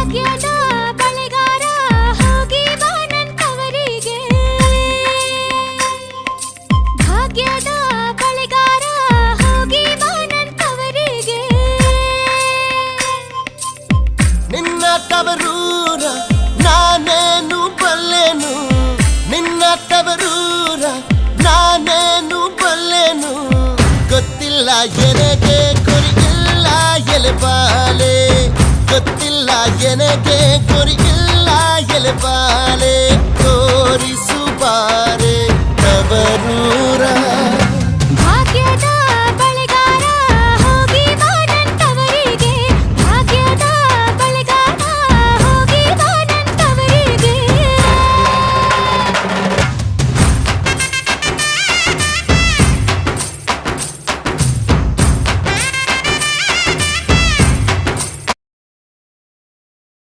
ಭಾಗ್ಯದ ಬಳೆಗಾರ ಹೋಗಿ ಬಾ ನನ್ ತವರಿಗೆ ಭಾಗ್ಯದ ಬಳೆಗಾರ ಹೋಗಿ ಬಾ ನನ್ ತವರಿಗೆ ನಿನ್ನ ತವರೂರ ನಾನೇನು ಬಲ್ಲೆನು ನಿನ್ನ ತವರೂರ ನಾನೇನು ಬಲ್ಲೆನು ಗೊತ್ತಿಲ್ಲ ಎನಗೆ ಗುರಿಯಿಲ್ಲ ಎಲೆಬಾಲೆ ಗೊತ್ತಿಲ್ಲ ಎನಗೆ ಗುರಿಯಿಲ್ಲ ಎಲೆಬಾಲೆ ತೋರಿಸು ಬಾರೆ ತವರು